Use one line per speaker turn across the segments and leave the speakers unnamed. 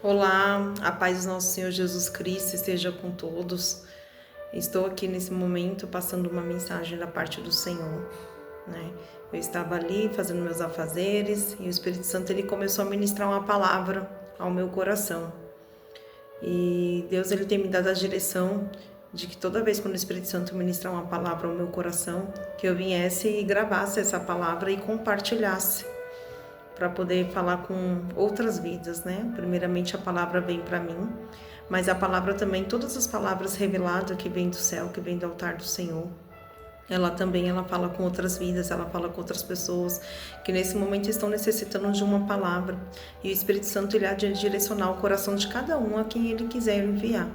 Olá, a paz do nosso Senhor Jesus Cristo esteja com todos. Estou aqui nesse momento passando uma mensagem da parte do Senhor, né? Eu estava ali fazendo meus afazeres e o Espírito Santo ele começou a ministrar uma palavra ao meu coração. E Deus ele tem me dado a direção de que toda vez quando o Espírito Santo ministrar uma palavra ao meu coração, que eu viesse e gravasse essa palavra e compartilhasse, para poder falar com outras vidas, né? Primeiramente a palavra vem para mim, mas a palavra também, todas as palavras reveladas que vem do céu, que vem do altar do Senhor, ela fala com outras vidas, ela fala com outras pessoas que nesse momento estão necessitando de uma palavra, e o Espírito Santo ele há de direcionar o coração de cada um a quem ele quiser enviar.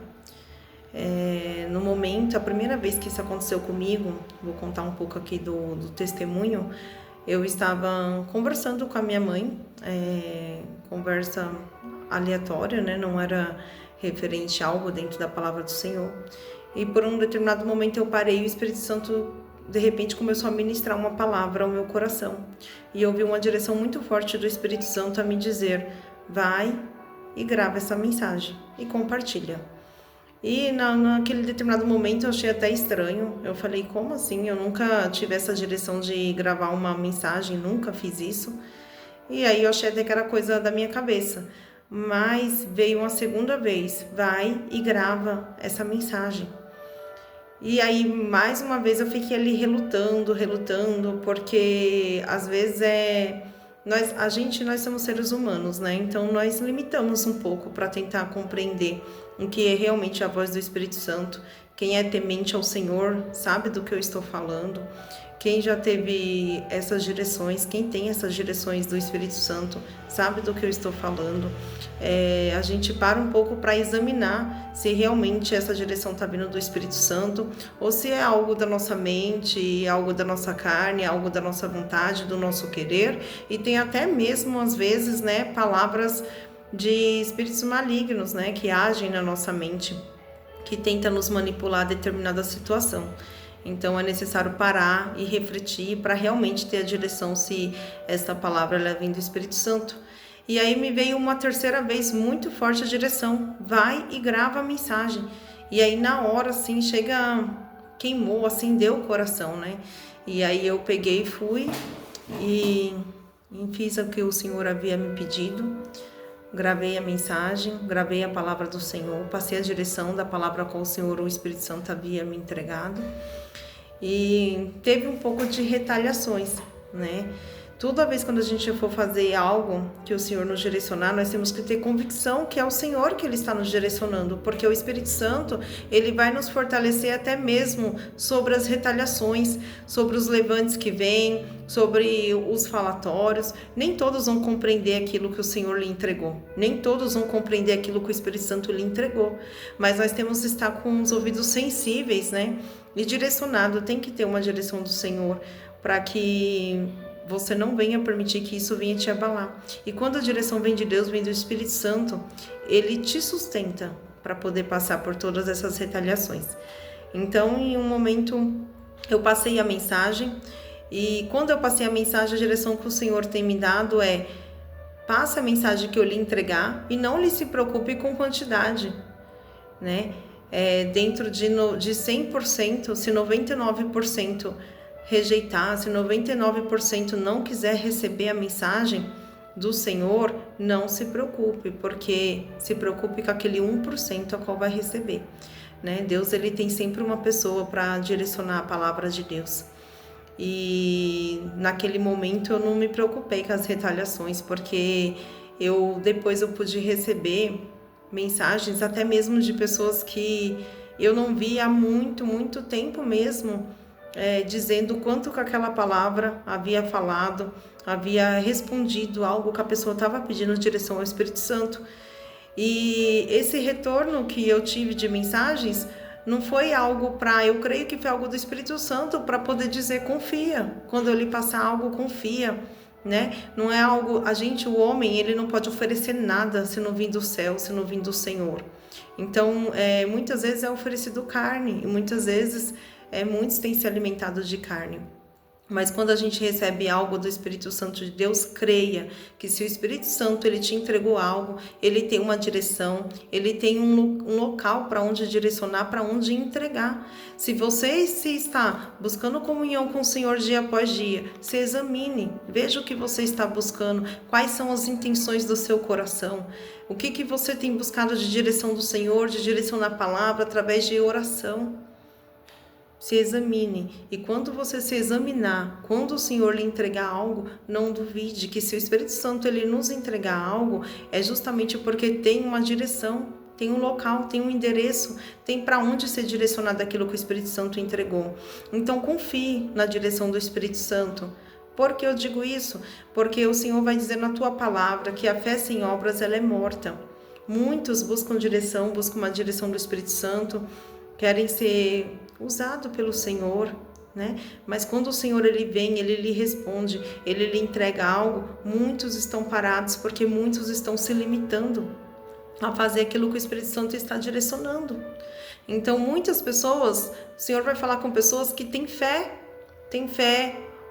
No momento, a primeira vez que isso aconteceu comigo, vou contar um pouco aqui do testemunho. Eu estava conversando com a minha mãe, conversa aleatória, né? Não era referente a algo dentro da palavra do Senhor. E por um determinado momento eu parei e o Espírito Santo de repente começou a ministrar uma palavra ao meu coração. E eu ouvi uma direção muito forte do Espírito Santo a me dizer: vai e grava essa mensagem e compartilha. E naquele determinado momento eu achei até estranho. Eu falei, como assim? Eu nunca tive essa direção de gravar uma mensagem, nunca fiz isso. E aí eu achei até que era coisa da minha cabeça. Mas veio uma segunda vez, vai e grava essa mensagem. E aí mais uma vez eu fiquei ali relutando, porque às vezes nós somos seres humanos, né? Então nós limitamos um pouco para tentar compreender o que é realmente a voz do Espírito Santo. Quem é temente ao Senhor sabe do que eu estou falando. Quem já teve essas direções, quem tem essas direções do Espírito Santo, sabe do que eu estou falando. A gente para um pouco para examinar se realmente essa direção está vindo do Espírito Santo ou se é algo da nossa mente, algo da nossa carne, algo da nossa vontade, do nosso querer. E tem até mesmo, às vezes, né, palavras de espíritos malignos, né, que agem na nossa mente, que tentam nos manipular a determinada situação. Então é necessário parar e refletir para realmente ter a direção se essa palavra ela vem do Espírito Santo. E aí me veio uma terceira vez muito forte a direção: vai e grava a mensagem. E aí na hora assim queimou, acendeu o coração, né? E aí eu peguei, fui e fiz o que o Senhor havia me pedido. Gravei a mensagem, gravei a palavra do Senhor, passei a direção da palavra com o Senhor, o Espírito Santo havia me entregado. E teve um pouco de retaliações, né? Toda vez quando a gente for fazer algo que o Senhor nos direcionar, nós temos que ter convicção que é o Senhor que Ele está nos direcionando, porque o Espírito Santo, Ele vai nos fortalecer até mesmo sobre as retaliações, sobre os levantes que vêm, sobre os falatórios. Nem todos vão compreender aquilo que o Senhor lhe entregou, nem todos vão compreender aquilo que o Espírito Santo lhe entregou, mas nós temos que estar com os ouvidos sensíveis, né? E direcionado, tem que ter uma direção do Senhor para que você não venha permitir que isso venha te abalar. E quando a direção vem de Deus, vem do Espírito Santo, Ele te sustenta para poder passar por todas essas retaliações. Então, em um momento, eu passei a mensagem, e quando eu passei a mensagem, a direção que o Senhor tem me dado é: passe a mensagem que eu lhe entregar e não lhe se preocupe com quantidade, né? Dentro de 100%, se 99% rejeitar, se 99% não quiser receber a mensagem do Senhor, não se preocupe, porque se preocupe com aquele 1% a qual vai receber, né? Deus ele tem sempre uma pessoa para direcionar a palavra de Deus. E naquele momento eu não me preocupei com as retaliações, porque depois eu pude receber mensagens até mesmo de pessoas que eu não via há muito tempo mesmo, dizendo o quanto que aquela palavra havia falado, havia respondido algo que a pessoa estava pedindo em direção ao Espírito Santo. E esse retorno que eu tive de mensagens não foi algo eu creio que foi algo do Espírito Santo para poder dizer: confia, quando eu lhe passar algo, confia, né? Não é algo, o homem, ele não pode oferecer nada se não vir do céu, se não vir do Senhor. Então, muitas vezes é oferecido carne, e muitas vezes muitos têm se alimentado de carne. Mas quando a gente recebe algo do Espírito Santo de Deus, creia que se o Espírito Santo ele te entregou algo, ele tem uma direção, ele tem um local para onde direcionar, para onde entregar. Se você se está buscando comunhão com o Senhor dia após dia, se examine, veja o que você está buscando, quais são as intenções do seu coração, o que você tem buscado de direção do Senhor, de direção na palavra, através de oração. Se examine, e quando você se examinar, quando o Senhor lhe entregar algo, não duvide que se o Espírito Santo ele nos entregar algo, é justamente porque tem uma direção, tem um local, tem um endereço, tem para onde ser direcionado aquilo que o Espírito Santo entregou. Então confie na direção do Espírito Santo. Por que eu digo isso? Porque o Senhor vai dizer na tua palavra que a fé sem obras ela é morta. Muitos buscam uma direção do Espírito Santo, querem ser usado pelo Senhor, né? Mas quando o Senhor ele vem, ele lhe responde, ele lhe entrega algo, muitos estão parados porque muitos estão se limitando a fazer aquilo que o Espírito Santo está direcionando. Então muitas pessoas, o Senhor vai falar com pessoas que têm fé,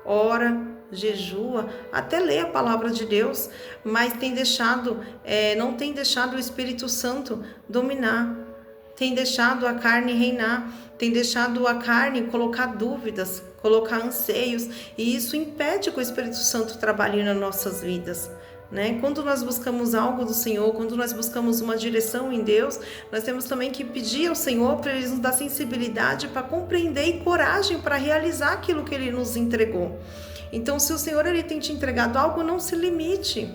ora, jejua, até lê a palavra de Deus, mas não tem deixado o Espírito Santo dominar, tem deixado a carne reinar, tem deixado a carne colocar dúvidas, colocar anseios, e isso impede que o Espírito Santo trabalhe nas nossas vidas, né? Quando nós buscamos algo do Senhor, quando nós buscamos uma direção em Deus, nós temos também que pedir ao Senhor para Ele nos dar sensibilidade para compreender e coragem para realizar aquilo que Ele nos entregou. Então, se o Senhor ele tem te entregado algo, não se limite.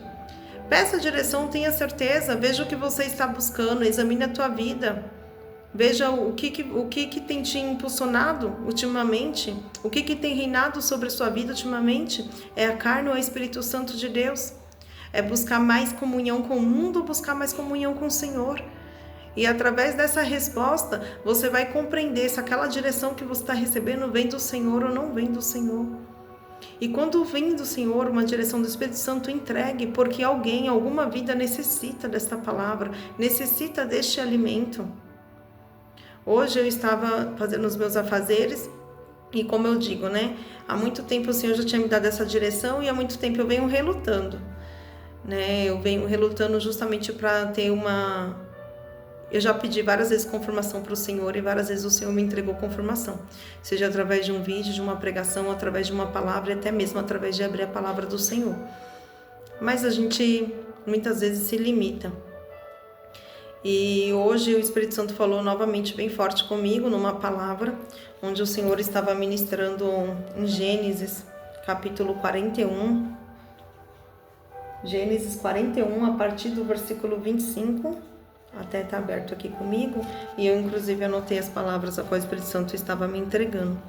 Peça direção, tenha certeza, veja o que você está buscando, examine a tua vida. Veja o que tem te impulsionado ultimamente, o que tem reinado sobre a sua vida ultimamente. É a carne ou é o Espírito Santo de Deus? É buscar mais comunhão com o mundo ou buscar mais comunhão com o Senhor? E através dessa resposta, você vai compreender se aquela direção que você está recebendo vem do Senhor ou não vem do Senhor. E quando vem do Senhor uma direção do Espírito Santo, entregue, porque alguma vida necessita desta palavra, necessita deste alimento. Hoje eu estava fazendo os meus afazeres e, como eu digo, né? Há muito tempo o Senhor já tinha me dado essa direção e há muito tempo eu venho relutando, né? Eu venho relutando justamente para ter uma... Eu já pedi várias vezes confirmação para o Senhor e várias vezes o Senhor me entregou confirmação. Seja através de um vídeo, de uma pregação, através de uma palavra e até mesmo através de abrir a palavra do Senhor. Mas a gente muitas vezes se limita. E hoje o Espírito Santo falou novamente bem forte comigo numa palavra, onde o Senhor estava ministrando em Gênesis, capítulo 41. Gênesis 41, a partir do versículo 25, até está aberto aqui comigo, e eu inclusive anotei as palavras a qual o Espírito Santo estava me entregando.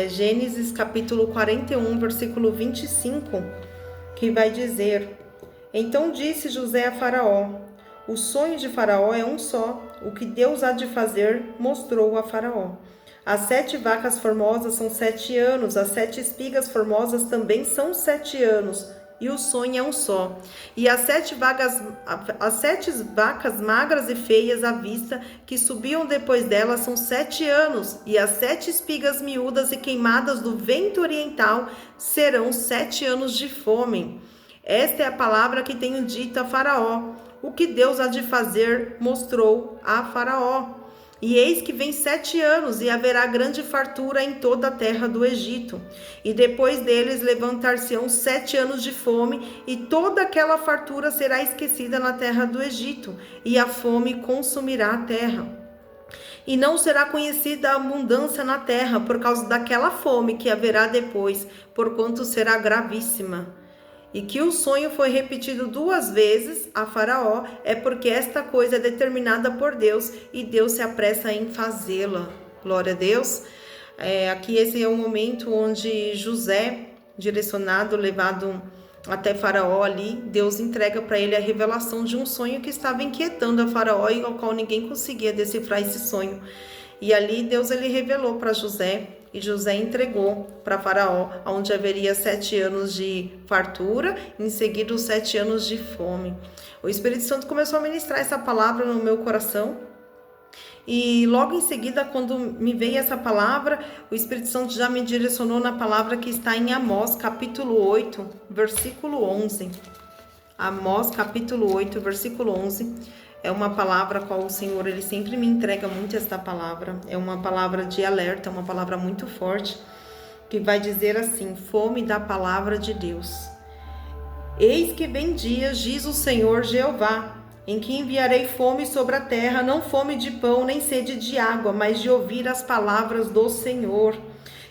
Gênesis capítulo 41, versículo 25, que vai dizer: Então disse José a Faraó: O sonho de Faraó é um só, o que Deus há de fazer mostrou a Faraó. As 7 vacas formosas são 7 anos, as 7 espigas formosas também são 7 anos, e o sonho é um só. E as 7 vacas magras e feias à vista, que subiam depois delas, são 7 anos, e as 7 espigas miúdas e queimadas do vento oriental serão 7 anos de fome. Esta é a palavra que tenho dito a Faraó. O que Deus há de fazer mostrou a Faraó. E eis que vem 7 anos, e haverá grande fartura em toda a terra do Egito. E depois deles levantar-se-ão 7 anos de fome, e toda aquela fartura será esquecida na terra do Egito, e a fome consumirá a terra. E não será conhecida a abundância na terra, por causa daquela fome que haverá depois, porquanto será gravíssima. E que o sonho foi repetido 2 vezes a Faraó, é porque esta coisa é determinada por Deus e Deus se apressa em fazê-la. Glória a Deus. Aqui esse é o momento onde José, direcionado, levado até Faraó ali, Deus entrega para ele a revelação de um sonho que estava inquietando a Faraó e ao qual ninguém conseguia decifrar esse sonho. E ali Deus ele revelou para José, e José entregou para Faraó, onde haveria 7 anos de fartura, em seguida os 7 anos de fome. O Espírito Santo começou a ministrar essa palavra no meu coração, E logo em seguida, quando me veio essa palavra, o Espírito Santo já me direcionou na palavra que está em Amós, capítulo 8, versículo 11. Amós, capítulo 8, versículo 11. É uma palavra a qual o Senhor, Ele sempre me entrega muito esta palavra. É uma palavra de alerta, uma palavra muito forte, que vai dizer assim: fome da palavra de Deus. Eis que vem dias, diz o Senhor Jeová, em que enviarei fome sobre a terra, não fome de pão, nem sede de água, mas de ouvir as palavras do Senhor.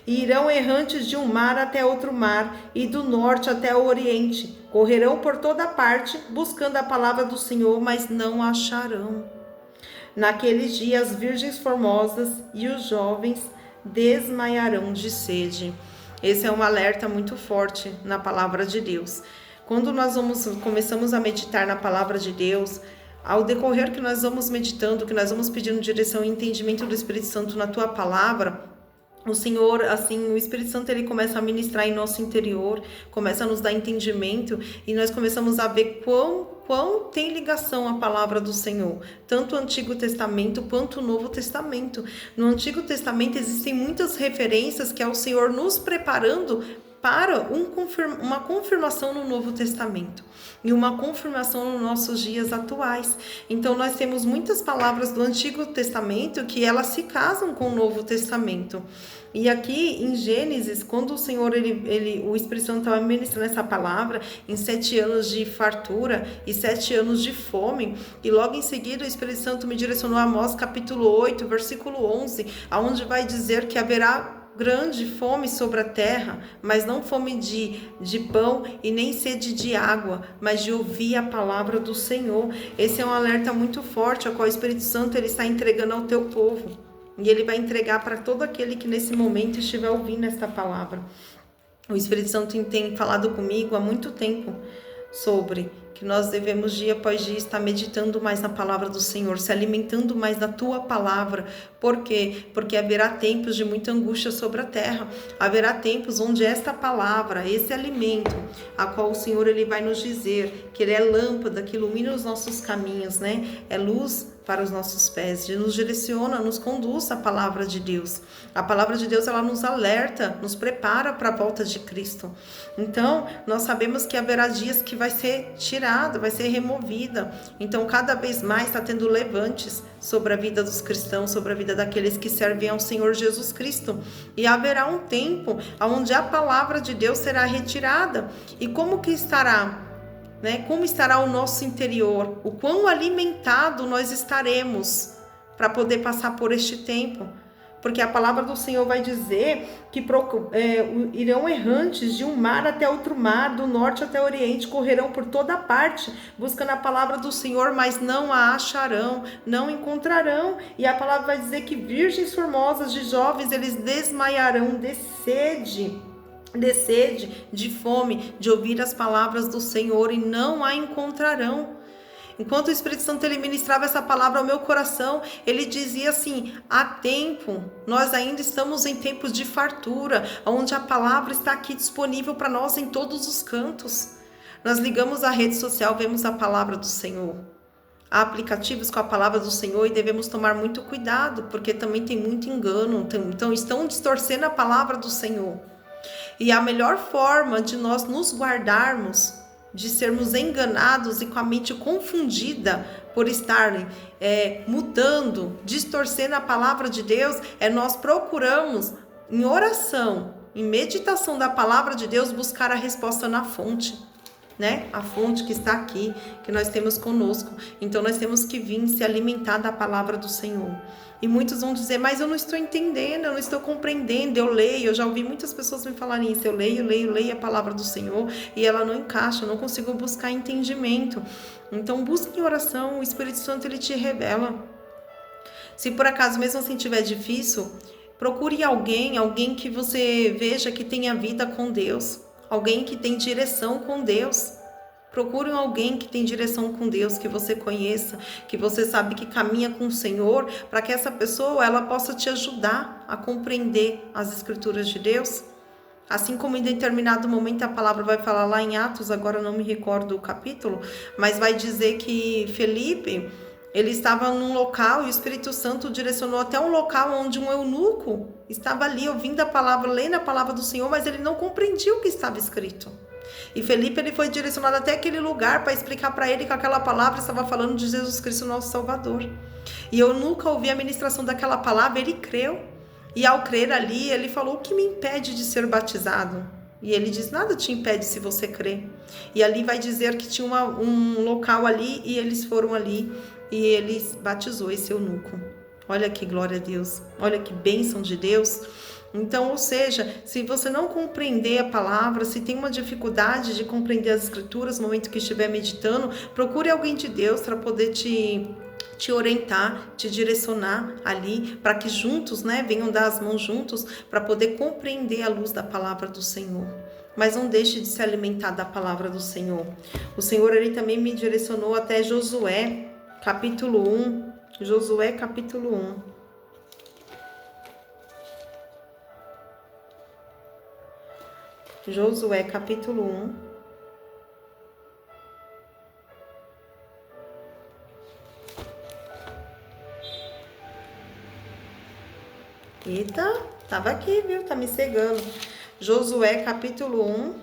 E irão errantes de um mar até outro mar, e do norte até o oriente. Correrão por toda parte, buscando a palavra do Senhor, mas não a acharão. Naqueles dias, as virgens formosas e os jovens desmaiarão de sede. Esse é um alerta muito forte na palavra de Deus. Quando nós começamos a meditar na palavra de Deus, ao decorrer que nós vamos meditando, que nós vamos pedindo direção e entendimento do Espírito Santo na tua palavra, o Senhor, assim, o Espírito Santo, ele começa a ministrar em nosso interior, começa a nos dar entendimento, e nós começamos a ver quão tem ligação a palavra do Senhor, tanto o Antigo Testamento quanto o Novo Testamento. No Antigo Testamento existem muitas referências que é o Senhor nos preparando para uma confirmação no Novo Testamento e uma confirmação nos nossos dias atuais. Então nós temos muitas palavras do Antigo Testamento que elas se casam com o Novo Testamento. E aqui em Gênesis, quando o Senhor, o Espírito Santo estava ministrando essa palavra, em 7 anos de fartura e 7 anos de fome, e logo em seguida o Espírito Santo me direcionou a Amós capítulo 8, versículo 11, aonde vai dizer que haverá grande fome sobre a terra, mas não fome de pão e nem sede de água, mas de ouvir a palavra do Senhor. Esse é um alerta muito forte, ao qual o Espírito Santo ele está entregando ao teu povo. E ele vai entregar para todo aquele que nesse momento estiver ouvindo esta palavra. O Espírito Santo tem falado comigo há muito tempo sobre que nós devemos dia após dia estar meditando mais na palavra do Senhor, se alimentando mais da tua palavra. Por quê? Porque haverá tempos de muita angústia sobre a terra, haverá tempos onde esta palavra, esse alimento, a qual o Senhor ele vai nos dizer que ele é lâmpada que ilumina os nossos caminhos, né? É luz para os nossos pés, nos direciona, nos conduz à palavra de Deus. A palavra de Deus, ela nos alerta, nos prepara para a volta de Cristo. Então, nós sabemos que haverá dias que vai ser tirada, vai ser removida. Então, cada vez mais está tendo levantes sobre a vida dos cristãos, sobre a vida daqueles que servem ao Senhor Jesus Cristo. E haverá um tempo onde a palavra de Deus será retirada. E como que estará? Como estará o nosso interior, o quão alimentado nós estaremos para poder passar por este tempo, porque a palavra do Senhor vai dizer que irão errantes de um mar até outro mar, do norte até o oriente, correrão por toda parte, buscando a palavra do Senhor, mas não a acharão, não encontrarão. E a palavra vai dizer que virgens formosas de jovens, eles desmaiarão de sede, de fome, de ouvir as palavras do Senhor, e não a encontrarão. Enquanto o Espírito Santo ele ministrava essa palavra ao meu coração, ele dizia assim: há tempo, nós ainda estamos em tempos de fartura, onde a palavra está aqui disponível para nós em todos os cantos. Nós ligamos a rede social, vemos a palavra do Senhor. Há aplicativos com a palavra do Senhor e devemos tomar muito cuidado, porque também tem muito engano, então estão distorcendo a palavra do Senhor. E a melhor forma de nós nos guardarmos, de sermos enganados e com a mente confundida por estarem mudando, distorcendo a palavra de Deus, é nós procuramos em oração, em meditação da palavra de Deus, buscar a resposta na fonte. A fonte que está aqui, que nós temos conosco. Então nós temos que vir se alimentar da palavra do Senhor. E muitos vão dizer: mas eu não estou entendendo, eu não estou compreendendo, eu leio. Eu já ouvi muitas pessoas me falarem isso: eu leio a palavra do Senhor e ela não encaixa, eu não consigo buscar entendimento. Então busque em oração, o Espírito Santo ele te revela. Se por acaso mesmo assim estiver difícil, procure alguém que você veja que tenha vida com Deus, alguém que tem direção com Deus. Procure alguém que tem direção com Deus, que você conheça, que você sabe que caminha com o Senhor, para que essa pessoa ela possa te ajudar a compreender as Escrituras de Deus. Assim como em determinado momento a palavra vai falar lá em Atos, agora não me recordo o capítulo, mas vai dizer que Felipe, Ele estava num local e o Espírito Santo direcionou até um local onde um eunuco estava ali ouvindo a palavra, lendo a palavra do Senhor, mas ele não compreendia o que estava escrito. E Felipe, ele foi direcionado até aquele lugar para explicar para ele que aquela palavra estava falando de Jesus Cristo, nosso Salvador. E eu nunca ouvi a ministração daquela palavra, ele creu. E ao crer ali, ele falou: o que me impede de ser batizado? E ele diz: nada te impede se você crer. E ali vai dizer que tinha um local ali e eles foram ali e ele batizou esse eunuco. Olha que glória a Deus, olha que bênção de Deus. Então, ou seja, se você não compreender a palavra, se tem uma dificuldade de compreender as escrituras no momento que estiver meditando, procure alguém de Deus para poder te orientar, te direcionar ali, para que juntos, venham dar as mãos juntos, para poder compreender a luz da palavra do Senhor. Mas não deixe de se alimentar da palavra do Senhor. O Senhor, ele também me direcionou até Josué, capítulo 1. Josué, capítulo 1. Josué, capítulo 1. Eita, tava aqui, viu? Tá me cegando. Josué, capítulo 1,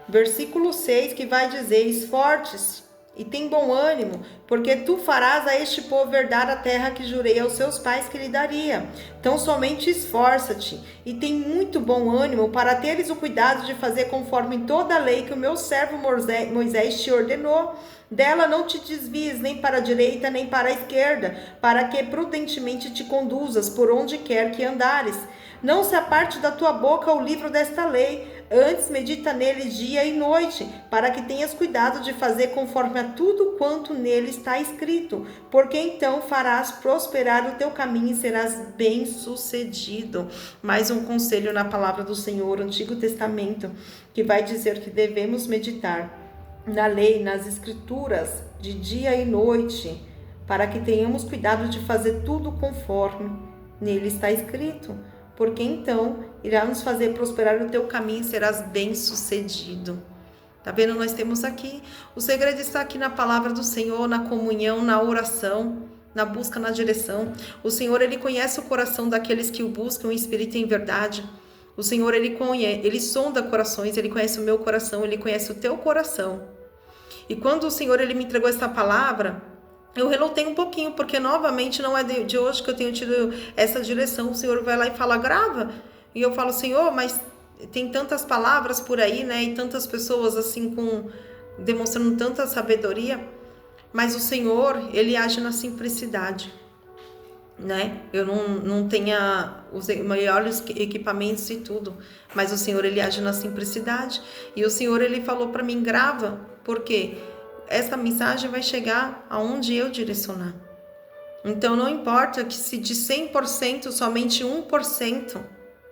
versículo 6, que vai dizer: esforte-se e tem bom ânimo, porque tu farás a este povo herdar a terra que jurei aos seus pais que lhe daria. Então somente esforça-te e tem muito bom ânimo para teres o cuidado de fazer conforme toda a lei que o meu servo Moisés te ordenou. Dela não te desvies nem para a direita nem para a esquerda, para que prudentemente te conduzas por onde quer que andares. Não se aparte da tua boca o livro desta lei, antes medita nele dia e noite, para que tenhas cuidado de fazer conforme a tudo quanto nele está escrito, porque então farás prosperar o teu caminho e serás bem-sucedido. Mais um conselho na palavra do Senhor, Antigo Testamento, que vai dizer que devemos meditar na lei, nas escrituras, de dia e noite, para que tenhamos cuidado de fazer tudo conforme nele está escrito, porque então irá nos fazer prosperar o teu caminho e serás bem-sucedido. Tá vendo? Nós temos aqui, o segredo está aqui na palavra do Senhor, na comunhão, na oração, na busca, na direção. O Senhor, ele conhece o coração daqueles que o buscam em espírito e em verdade. O Senhor, ele sonda corações, ele conhece o meu coração, ele conhece o teu coração. E quando o Senhor, ele me entregou essa palavra, eu relutei um pouquinho, porque novamente não é de hoje que eu tenho tido essa direção. O Senhor vai lá e fala: grava. E eu falo: Senhor, mas tem tantas palavras por aí, e tantas pessoas assim demonstrando tanta sabedoria. Mas o Senhor, ele age na simplicidade, Eu não tenho os maiores equipamentos e tudo, mas o Senhor, ele age na simplicidade. E o Senhor, ele falou para mim: grava, porque essa mensagem vai chegar aonde eu direcionar. Então não importa que se de 100% somente 1%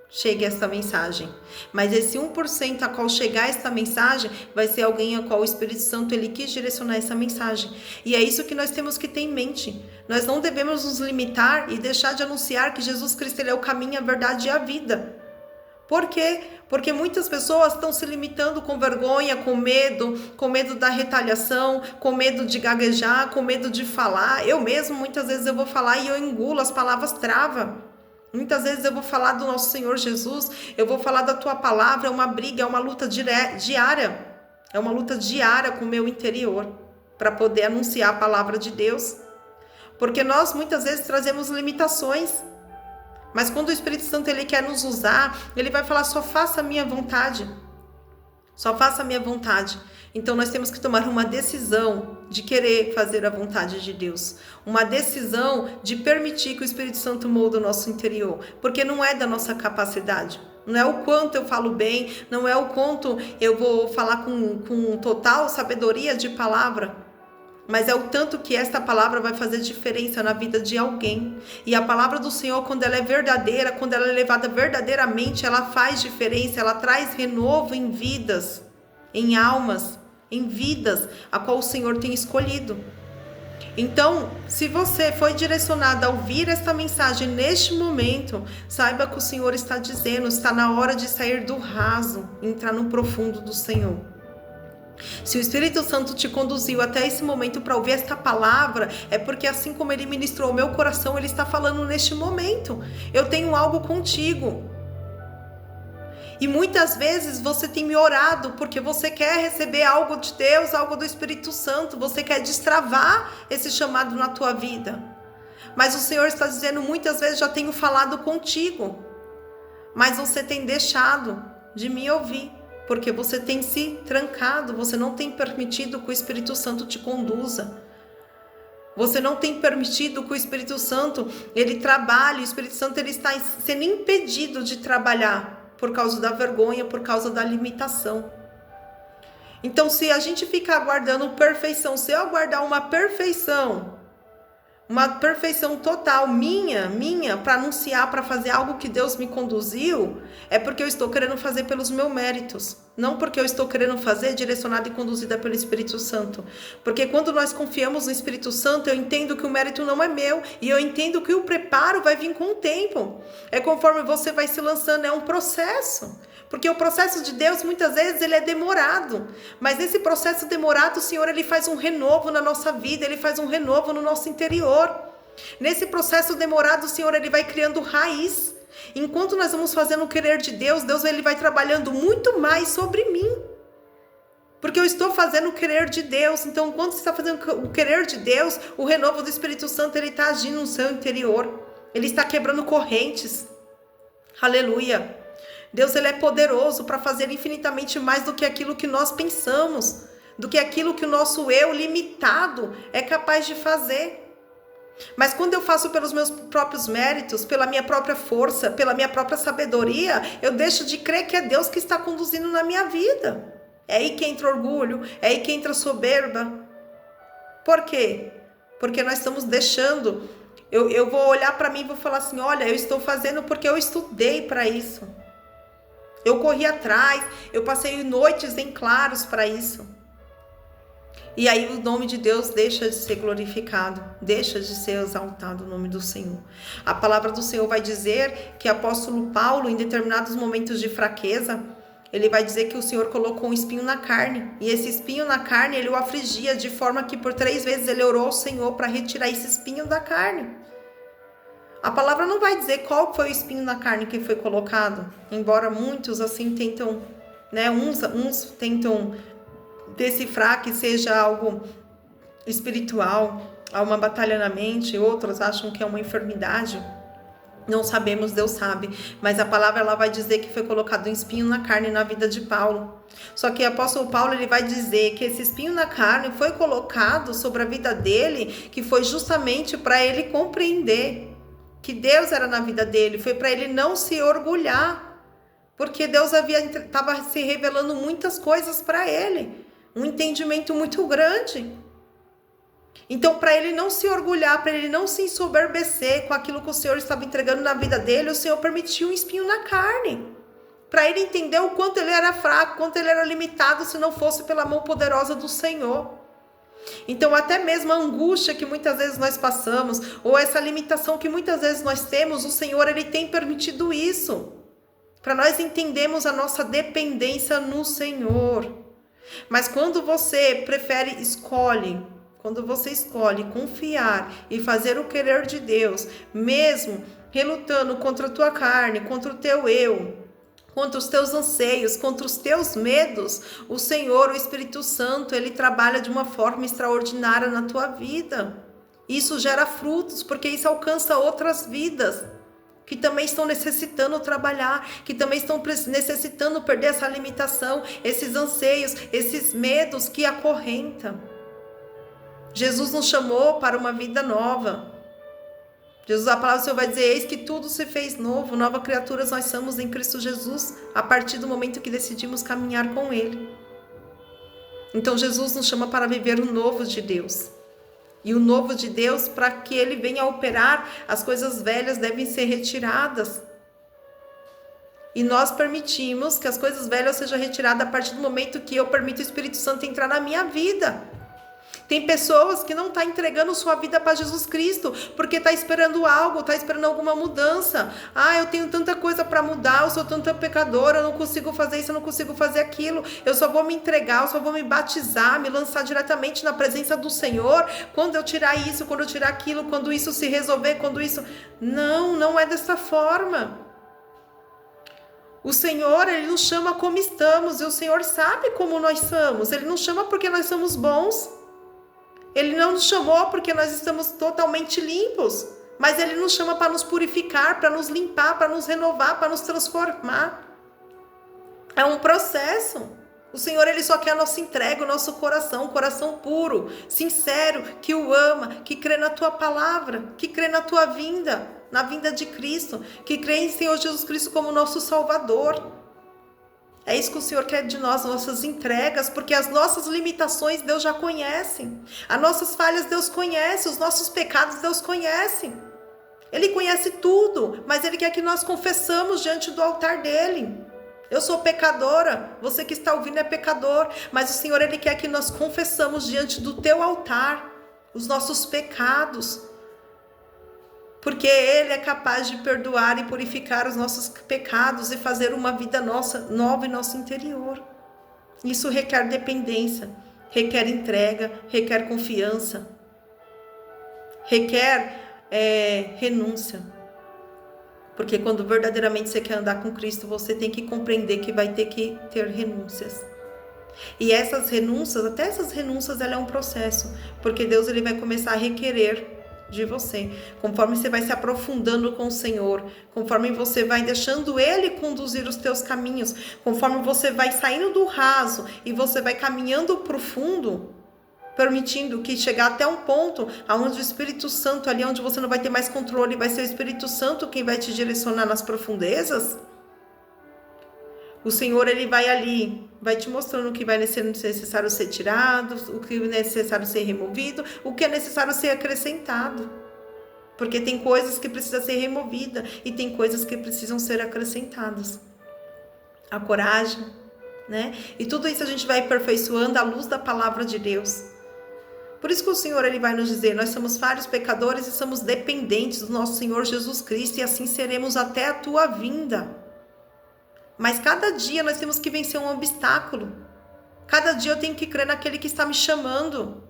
chegue essa mensagem, mas esse 1% a qual chegar essa mensagem vai ser alguém a qual o Espírito Santo, ele quis direcionar essa mensagem. E é isso que nós temos que ter em mente. Nós não devemos nos limitar e deixar de anunciar que Jesus Cristo, ele é o caminho, a verdade e a vida. Por quê? Porque muitas pessoas estão se limitando com vergonha, com medo da retaliação, com medo de gaguejar, com medo de falar. Eu mesmo, muitas vezes eu vou falar e eu engulo, as palavras travam. Muitas vezes eu vou falar do nosso Senhor Jesus, eu vou falar da tua palavra, é uma briga, é uma luta diária. É uma luta diária com o meu interior, para poder anunciar a palavra de Deus. Porque nós muitas vezes trazemos limitações. Mas quando o Espírito Santo, ele quer nos usar, ele vai falar: só faça a minha vontade. Só faça a minha vontade. Então nós temos que tomar uma decisão de querer fazer a vontade de Deus. Uma decisão de permitir que o Espírito Santo molde o nosso interior. Porque não é da nossa capacidade. Não é o quanto eu falo bem, não é o quanto eu vou falar com total sabedoria de palavra. Mas é o tanto que esta palavra vai fazer diferença na vida de alguém. E a palavra do Senhor, quando ela é verdadeira, quando ela é levada verdadeiramente, ela faz diferença, ela traz renovo em vidas, em almas, em vidas, a qual o Senhor tem escolhido. Então, se você foi direcionado a ouvir esta mensagem neste momento, saiba que o Senhor está dizendo: está na hora de sair do raso, entrar no profundo do Senhor. Se o Espírito Santo te conduziu até esse momento para ouvir esta palavra, é porque assim como ele ministrou o meu coração, ele está falando neste momento. Eu tenho algo contigo. E muitas vezes você tem me orado porque você quer receber algo de Deus, algo do Espírito Santo. Você quer destravar esse chamado na tua vida. Mas o Senhor está dizendo, muitas vezes já tenho falado contigo. Mas você tem deixado de me ouvir. Porque você tem se trancado, você não tem permitido que o Espírito Santo te conduza. Você não tem permitido que o Espírito Santo, ele trabalhe. O Espírito Santo, ele está sendo impedido de trabalhar por causa da vergonha, por causa da limitação. Então, se a gente ficar aguardando perfeição, se eu aguardar uma perfeição total minha, para anunciar, para fazer algo que Deus me conduziu, é porque eu estou querendo fazer pelos meus méritos, não porque eu estou querendo fazer direcionada e conduzida pelo Espírito Santo. Porque quando nós confiamos no Espírito Santo, eu entendo que o mérito não é meu, e eu entendo que o preparo vai vir com o tempo. É conforme você vai se lançando, é um processo. Porque o processo de Deus, muitas vezes, ele é demorado. Mas nesse processo demorado, o Senhor, ele faz um renovo na nossa vida, ele faz um renovo no nosso interior. Nesse processo demorado, o Senhor, ele vai criando raiz. Enquanto nós vamos fazendo o querer de Deus, Deus, ele vai trabalhando muito mais sobre mim. Porque eu estou fazendo o querer de Deus. Então, quando você está fazendo o querer de Deus, o renovo do Espírito Santo, ele está agindo no seu interior. Ele está quebrando correntes. Aleluia. Deus, ele é poderoso para fazer infinitamente mais do que aquilo que nós pensamos, do que aquilo que o nosso eu limitado é capaz de fazer. Mas quando eu faço pelos meus próprios méritos, pela minha própria força, pela minha própria sabedoria, eu deixo de crer que é Deus que está conduzindo na minha vida. É aí que entra orgulho, é aí que entra soberba. Por quê? Porque nós estamos deixando. Eu vou olhar para mim e vou falar assim, olha, eu estou fazendo porque eu estudei para isso. Eu corri atrás, eu passei noites em claros para isso. E aí o nome de Deus deixa de ser glorificado, deixa de ser exaltado o nome do Senhor. A palavra do Senhor vai dizer que o apóstolo Paulo, em determinados momentos de fraqueza, ele vai dizer que o Senhor colocou um espinho na carne. E esse espinho na carne, ele o afligia, de forma que por 3 vezes ele orou ao Senhor para retirar esse espinho da carne. A palavra não vai dizer qual foi o espinho na carne que foi colocado, embora muitos assim tentam, né, uns tentam decifrar que seja algo espiritual, há uma batalha na mente, outros acham que é uma enfermidade. Não sabemos, Deus sabe, mas a palavra ela vai dizer que foi colocado um espinho na carne na vida de Paulo. Só que o apóstolo Paulo ele vai dizer que esse espinho na carne foi colocado sobre a vida dele, que foi justamente para ele compreender que Deus era na vida dele, foi para ele não se orgulhar, porque Deus estava se revelando muitas coisas para ele, um entendimento muito grande. Então, para ele não se orgulhar, para ele não se ensoberbecer com aquilo que o Senhor estava entregando na vida dele, o Senhor permitiu um espinho na carne, para ele entender o quanto ele era fraco, quanto ele era limitado, se não fosse pela mão poderosa do Senhor. Então, até mesmo a angústia que muitas vezes nós passamos, ou essa limitação que muitas vezes nós temos, o Senhor, ele tem permitido isso, para nós entendermos a nossa dependência no Senhor. Mas quando você quando você escolhe confiar e fazer o querer de Deus, mesmo relutando contra a tua carne, contra o teu eu, contra os teus anseios, contra os teus medos, o Senhor, o Espírito Santo, ele trabalha de uma forma extraordinária na tua vida. Isso gera frutos, porque isso alcança outras vidas que também estão necessitando trabalhar, que também estão necessitando perder essa limitação, esses anseios, esses medos que acorrentam. Jesus nos chamou para uma vida nova. Jesus, a palavra do Senhor vai dizer, eis que tudo se fez novo, nova criatura nós somos em Cristo Jesus, a partir do momento que decidimos caminhar com Ele. Então Jesus nos chama para viver o novo de Deus. E o novo de Deus, para que Ele venha a operar, as coisas velhas devem ser retiradas. E nós permitimos que as coisas velhas sejam retiradas a partir do momento que eu permito o Espírito Santo entrar na minha vida. Tem pessoas que não estão entregando sua vida para Jesus Cristo, porque está esperando algo, está esperando alguma mudança. Eu tenho tanta coisa para mudar, eu sou tanta pecadora, eu não consigo fazer isso, eu não consigo fazer aquilo. Eu só vou me entregar, eu só vou me batizar, me lançar diretamente na presença do Senhor. Quando eu tirar isso, quando eu tirar aquilo, quando isso se resolver, quando isso... Não é dessa forma. O Senhor, Ele nos chama como estamos, e o Senhor sabe como nós somos. Ele nos chama porque nós somos bons. Ele não nos chamou porque nós estamos totalmente limpos, mas Ele nos chama para nos purificar, para nos limpar, para nos renovar, para nos transformar. É um processo. O Senhor, Ele só quer a nossa entrega, o nosso coração, um coração puro, sincero, que o ama, que crê na Tua palavra, que crê na Tua vinda, na vinda de Cristo, que crê em Senhor Jesus Cristo como nosso Salvador. É isso que o Senhor quer de nós, nossas entregas, porque as nossas limitações Deus já conhece. As nossas falhas Deus conhece, os nossos pecados Deus conhece. Ele conhece tudo, mas Ele quer que nós confessamos diante do altar dEle. Eu sou pecadora, você que está ouvindo é pecador, mas o Senhor, Ele quer que nós confessamos diante do Teu altar os nossos pecados. Porque Ele é capaz de perdoar e purificar os nossos pecados e fazer uma vida nossa nova em nosso interior. Isso requer dependência, requer entrega, requer confiança, requer renúncia. Porque quando verdadeiramente você quer andar com Cristo, você tem que compreender que vai ter que ter renúncias. E essas renúncias, até essas renúncias, ela é um processo, porque Deus, Ele vai começar a requerer de você, conforme você vai se aprofundando com o Senhor, conforme você vai deixando Ele conduzir os teus caminhos, conforme você vai saindo do raso e você vai caminhando para o fundo, permitindo que chegar até um ponto onde o Espírito Santo, ali onde você não vai ter mais controle, vai ser o Espírito Santo quem vai te direcionar nas profundezas. O Senhor, Ele vai ali, vai te mostrando o que vai ser necessário ser tirado, o que é necessário ser removido, o que é necessário ser acrescentado. Porque tem coisas que precisam ser removidas e tem coisas que precisam ser acrescentadas. A coragem, né? E tudo isso a gente vai aperfeiçoando à luz da palavra de Deus. Por isso que o Senhor, Ele vai nos dizer, nós somos vários pecadores e somos dependentes do nosso Senhor Jesus Cristo e assim seremos até a tua vinda. Mas cada dia nós temos que vencer um obstáculo. Cada dia eu tenho que crer naquele que está me chamando.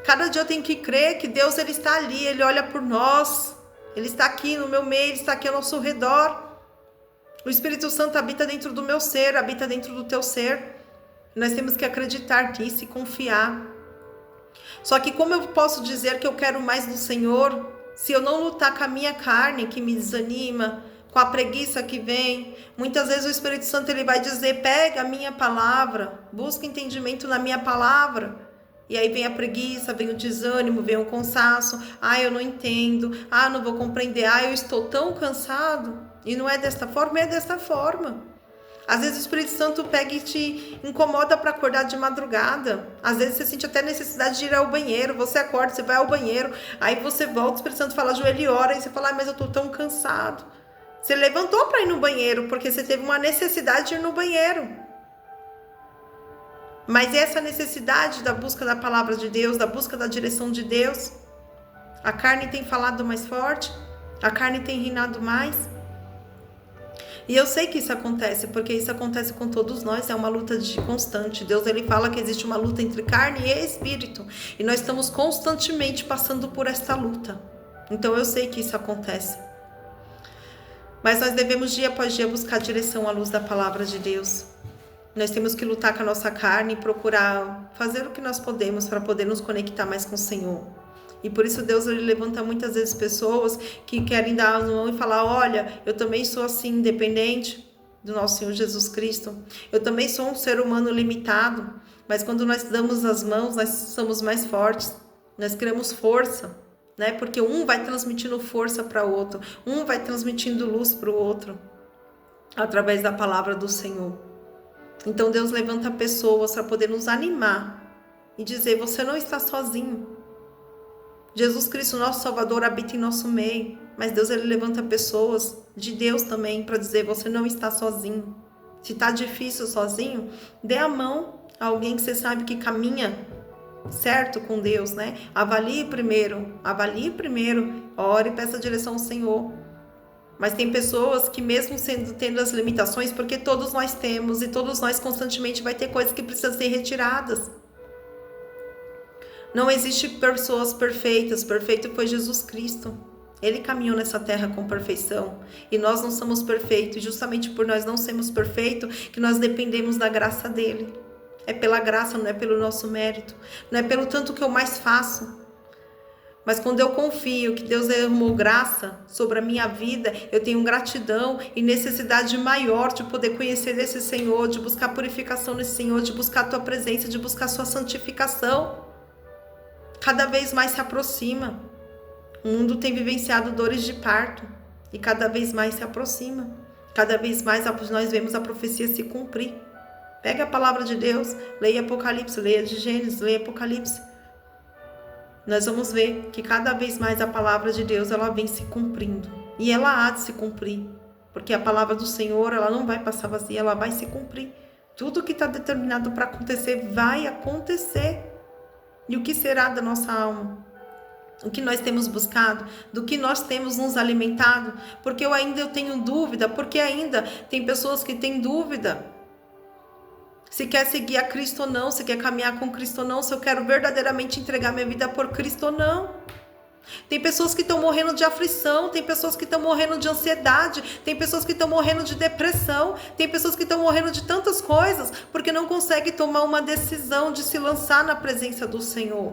Cada dia eu tenho que crer que Deus, Ele está ali, Ele olha por nós. Ele está aqui no meu meio, Ele está aqui ao nosso redor. O Espírito Santo habita dentro do meu ser, habita dentro do teu ser. Nós temos que acreditar nisso e confiar. Só que como eu posso dizer que eu quero mais do Senhor, se eu não lutar com a minha carne, que me desanima, com a preguiça que vem? Muitas vezes o Espírito Santo, ele vai dizer, pega a minha palavra, busca entendimento na minha palavra. E aí vem a preguiça, vem o desânimo, vem o cansaço. Eu não entendo, não vou compreender, eu estou tão cansado. E não é desta forma, é desta forma. Às vezes o Espírito Santo pega e te incomoda para acordar de madrugada. Às vezes você sente até necessidade de ir ao banheiro. Você acorda, você vai ao banheiro, aí você volta, o Espírito Santo fala, ajoelha e ora. E você fala, mas eu estou tão cansado. Você levantou para ir no banheiro, porque você teve uma necessidade de ir no banheiro. Mas essa necessidade da busca da palavra de Deus, da busca da direção de Deus, a carne tem falado mais forte, a carne tem reinado mais. E eu sei que isso acontece, porque isso acontece com todos nós, é uma luta constante. Deus, Ele fala que existe uma luta entre carne e espírito, e nós estamos constantemente passando por essa luta. Então eu sei que isso acontece. Mas nós devemos dia após dia buscar direção à luz da palavra de Deus. Nós temos que lutar com a nossa carne e procurar fazer o que nós podemos para poder nos conectar mais com o Senhor. E por isso Deus, Ele levanta muitas vezes pessoas que querem dar a mão e falar, olha, eu também sou assim, independente do nosso Senhor Jesus Cristo. Eu também sou um ser humano limitado, mas quando nós damos as mãos, nós somos mais fortes, nós criamos força. Né? Porque um vai transmitindo força para o outro, um vai transmitindo luz para o outro, através da palavra do Senhor. Então Deus levanta pessoas para poder nos animar e dizer, você não está sozinho. Jesus Cristo, nosso Salvador, habita em nosso meio, mas Deus, Ele levanta pessoas de Deus também para dizer, você não está sozinho. Se está difícil sozinho, dê a mão a alguém que você sabe que caminha certo com Deus, né? Avalie primeiro, ore e peça direção ao Senhor. Mas tem pessoas que mesmo tendo as limitações, porque todos nós temos e todos nós constantemente vai ter coisas que precisam ser retiradas. Não existe pessoas perfeitas, perfeito foi Jesus Cristo. Ele caminhou nessa terra com perfeição e nós não somos perfeitos, e justamente por nós não sermos perfeitos que nós dependemos da graça dele. É pela graça, não é pelo nosso mérito, não é pelo tanto que eu mais faço. Mas quando eu confio que Deus derramou graça sobre a minha vida, eu tenho gratidão e necessidade maior de poder conhecer esse Senhor, de buscar purificação nesse Senhor, de buscar a tua presença, de buscar a sua santificação. Cada vez mais se aproxima. O mundo tem vivenciado dores de parto e cada vez mais se aproxima. Cada vez mais nós vemos a profecia se cumprir. Pega a palavra de Deus, leia Apocalipse, leia de Gênesis, leia Apocalipse. Nós vamos ver que cada vez mais a palavra de Deus ela vem se cumprindo. E ela há de se cumprir. Porque a palavra do Senhor ela não vai passar vazia, ela vai se cumprir. Tudo que está determinado para acontecer vai acontecer. E o que será da nossa alma? O que nós temos buscado? Do que nós temos nos alimentado? Porque eu tenho dúvida, porque ainda tem pessoas que têm dúvida. Se quer seguir a Cristo ou não, se quer caminhar com Cristo ou não, se eu quero verdadeiramente entregar minha vida por Cristo ou não. Tem pessoas que estão morrendo de aflição, tem pessoas que estão morrendo de ansiedade, tem pessoas que estão morrendo de depressão, tem pessoas que estão morrendo de tantas coisas, porque não conseguem tomar uma decisão de se lançar na presença do Senhor.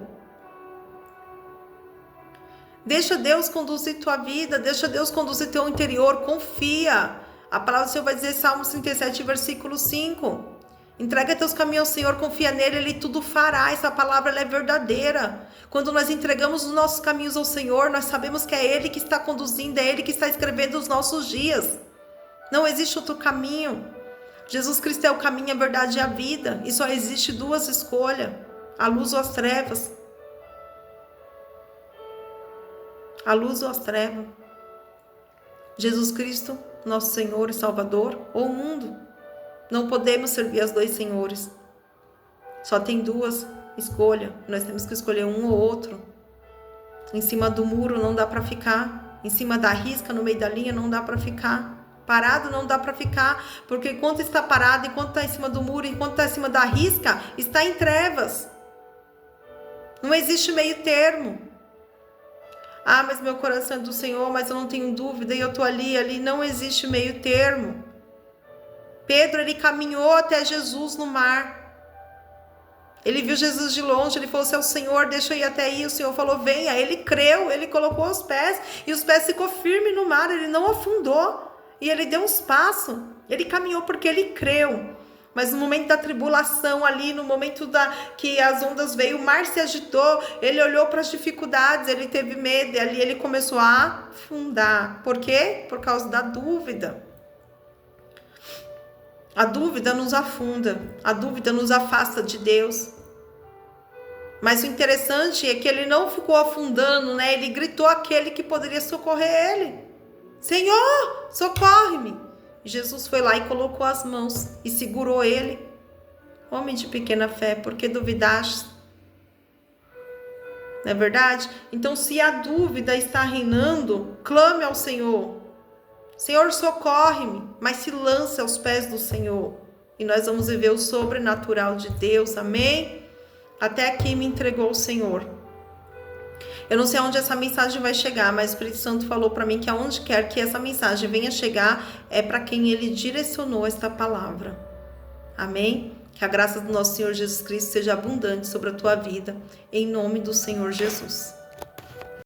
Deixa Deus conduzir tua vida, deixa Deus conduzir teu interior, confia. A palavra do Senhor vai dizer, Salmos 37, versículo 5. Entrega teus caminhos ao Senhor, confia nele, ele tudo fará. Essa palavra ela é verdadeira. Quando nós entregamos os nossos caminhos ao Senhor, nós sabemos que é ele que está conduzindo, é ele que está escrevendo os nossos dias. Não existe outro caminho. Jesus Cristo é o caminho, a verdade e a vida. E só existe duas escolhas, a luz ou as trevas. A luz ou as trevas. Jesus Cristo, nosso Senhor e Salvador, ou o mundo. Não podemos servir aos dois senhores. Só tem duas escolhas. Nós temos que escolher um ou outro. Em cima do muro não dá para ficar. Em cima da risca, no meio da linha, não dá para ficar. Parado não dá para ficar. Porque enquanto está parado, enquanto está em cima do muro, enquanto está em cima da risca, está em trevas. Não existe meio termo. Ah, mas meu coração é do Senhor, mas eu não tenho dúvida e eu estou ali. Não existe meio termo. Pedro, ele caminhou até Jesus no mar. Ele viu Jesus de longe, ele falou, se é o Senhor, deixa eu ir até aí. O Senhor falou, venha. Ele creu, ele colocou os pés e os pés ficou firme no mar, ele não afundou. E ele deu uns passos, ele caminhou porque ele creu. Mas no momento da tribulação ali, no momento que as ondas veio, o mar se agitou, ele olhou para as dificuldades, ele teve medo e ali ele começou a afundar. Por quê? Por causa da dúvida. A dúvida nos afunda, a dúvida nos afasta de Deus. Mas o interessante é que ele não ficou afundando, né? Ele gritou àquele que poderia socorrer ele. Senhor, socorre-me! Jesus foi lá e colocou as mãos e segurou ele. Homem de pequena fé, por que duvidaste? Não é verdade? Então, se a dúvida está reinando, clame ao Senhor. Senhor, socorre-me, mas se lance aos pés do Senhor. E nós vamos viver o sobrenatural de Deus, amém? Até aqui me entregou o Senhor. Eu não sei aonde essa mensagem vai chegar, mas o Espírito Santo falou para mim que aonde quer que essa mensagem venha chegar, é para quem ele direcionou esta palavra. Amém? Que a graça do nosso Senhor Jesus Cristo seja abundante sobre a tua vida, em nome do Senhor Jesus.